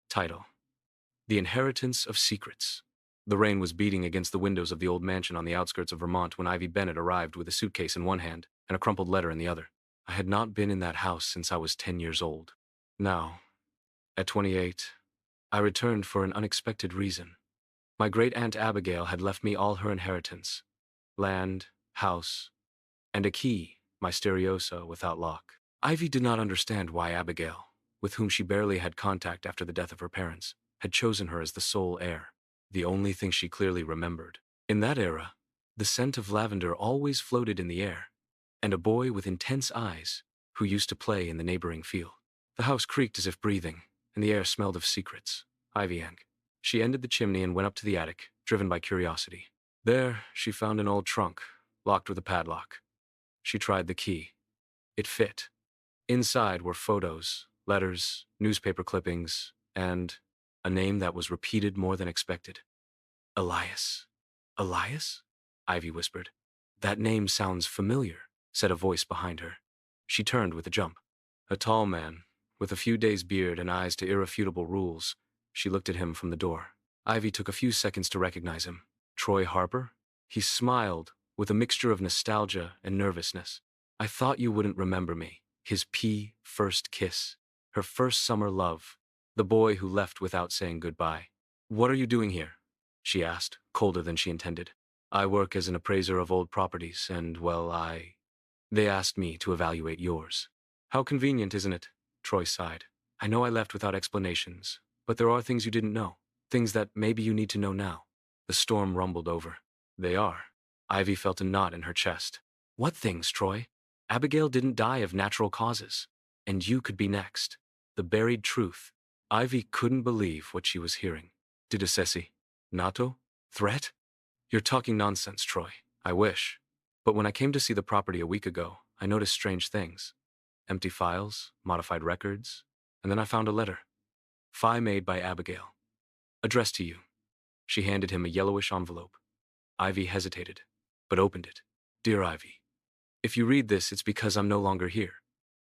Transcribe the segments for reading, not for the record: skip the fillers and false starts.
Title: The Inheritance of Secrets. The rain was beating against the windows of the old mansion on the outskirts of Vermont when Ivy Bennett arrived with a suitcase in one hand and a crumpled letter in the other. I had not been in that house since I was 10 years old. Now, at 28, I returned for an unexpected reason. My great-aunt Abigail had left me all her inheritance: land, house, and a key, mysteriosa without lock. Ivy did not understand why Abigail, with whom she barely had contact after the death of her parents, had chosen her as the sole heir. The only thing she clearly remembered. In that era, the scent of lavender always floated in the air, and a boy with intense eyes who used to play in the neighboring field. The house creaked as if breathing, and the air smelled of secrets. Ivy Ank. She ended the chimney and went up to the attic, driven by curiosity. There, she found an old trunk, locked with a padlock. She tried the key. It fit. Inside were photos, letters, newspaper clippings, and a name that was repeated more than expected. Elias. Elias? Ivy whispered. That name sounds familiar, said a voice behind her. She turned with a jump. A tall man, with a few days' beard and eyes to irrefutable rules. She looked at him from the door. Ivy took a few seconds to recognize him. Troy Harper? He smiled, with a mixture of nostalgia and nervousness. I thought you wouldn't remember me. His first kiss. Her first summer love. The boy who left without saying goodbye. What are you doing here? She asked, colder than she intended. I work as an appraiser of old properties, and, well, They asked me to evaluate yours. How convenient, isn't it? Troy sighed. I know I left without explanations, but there are things you didn't know. Things that maybe you need to know now. The storm rumbled over. They are. Ivy felt a knot in her chest. What things, Troy? Abigail didn't die of natural causes. And you could be next. The buried truth. Ivy couldn't believe what she was hearing. Did Assessi? Nato? Threat? You're talking nonsense, Troy. I wish. But when I came to see the property a week ago, I noticed strange things. Empty files, modified records, and then I found a letter. Phi made by Abigail. Addressed to you. She handed him a yellowish envelope. Ivy hesitated, but opened it. Dear Ivy, if you read this, it's because I'm no longer here.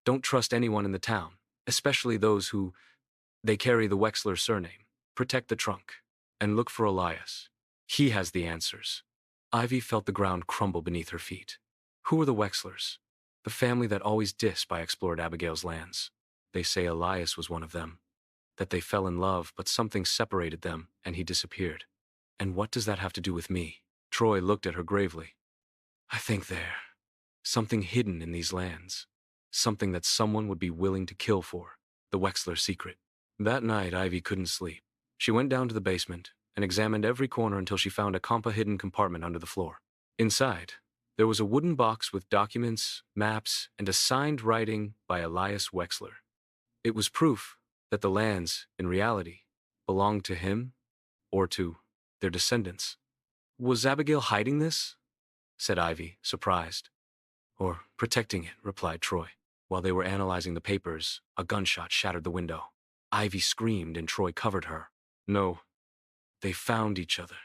Don't trust anyone in the town, especially those who... They carry the Wexler surname. Protect the trunk, and look for Elias. He has the answers. Ivy felt the ground crumble beneath her feet. Who were the Wexlers? The family that always dissed by explored Abigail's lands. They say Elias was one of them. That they fell in love, but something separated them, and he disappeared. And what does that have to do with me? Troy looked at her gravely. I think there's something hidden in these lands. Something that someone would be willing to kill for. The Wexler secret. That night, Ivy couldn't sleep. She went down to the basement and examined every corner until she found a hidden compartment under the floor. Inside, there was a wooden box with documents, maps, and a signed writing by Elias Wexler. It was proof that the lands, in reality, belonged to him or to their descendants. Was Abigail hiding this? Said Ivy, surprised. Or protecting it, replied Troy. While they were analyzing the papers, a gunshot shattered the window. Ivy screamed and Troy covered her. No. They found each other.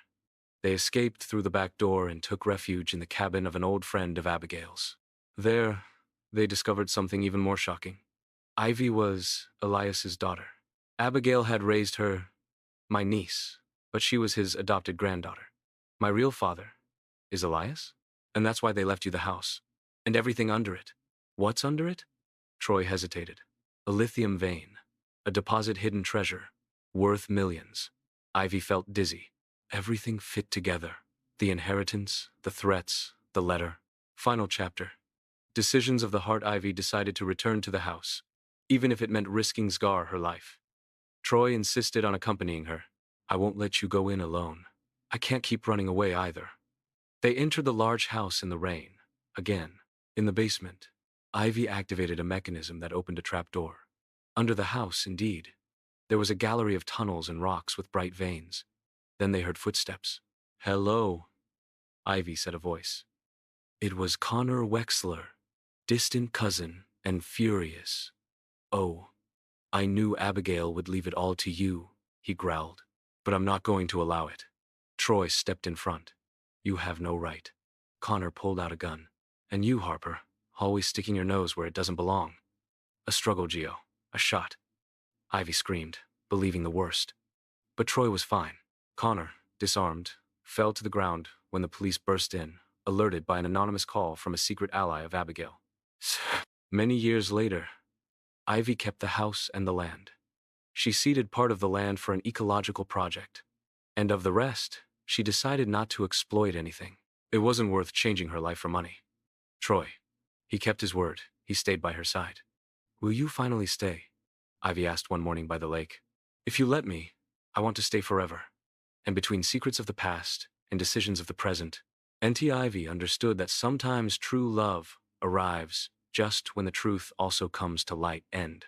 They escaped through the back door and took refuge in the cabin of an old friend of Abigail's. There, they discovered something even more shocking. Ivy was Elias's daughter. Abigail had raised her, my niece, but she was his adopted granddaughter. My real father is Elias, and that's why they left you the house, and everything under it. What's under it? Troy hesitated. A lithium vein, a deposit hidden treasure, worth millions. Ivy felt dizzy. Everything fit together. The inheritance, the threats, the letter. Final chapter. Decisions of the heart. Ivy decided to return to the house, even if it meant risking Scar her life. Troy insisted on accompanying her. I won't let you go in alone. I can't keep running away either. They entered the large house in the rain. Again, in the basement, Ivy activated a mechanism that opened a trapdoor. Under the house, indeed, there was a gallery of tunnels and rocks with bright veins. Then they heard footsteps. Hello, Ivy said a voice. It was Connor Wexler, distant cousin and furious. Oh, I knew Abigail would leave it all to you, he growled. But I'm not going to allow it. Troy stepped in front. You have no right. Connor pulled out a gun. And you, Harper, always sticking your nose where it doesn't belong. A struggle, Geo. A shot. Ivy screamed. believing the worst. But Troy was fine. Connor, disarmed, fell to the ground when the police burst in, alerted by an anonymous call from a secret ally of Abigail. Many years later, Ivy kept the house and the land. She ceded part of the land for an ecological project. And of the rest, she decided not to exploit anything. It wasn't worth changing her life for money. Troy. He kept his word. He stayed by her side. Will you finally stay? Ivy asked one morning by the lake. If you let me, I want to stay forever. And between secrets of the past and decisions of the present, N.T. Ivy understood that sometimes true love arrives just when the truth also comes to light. End.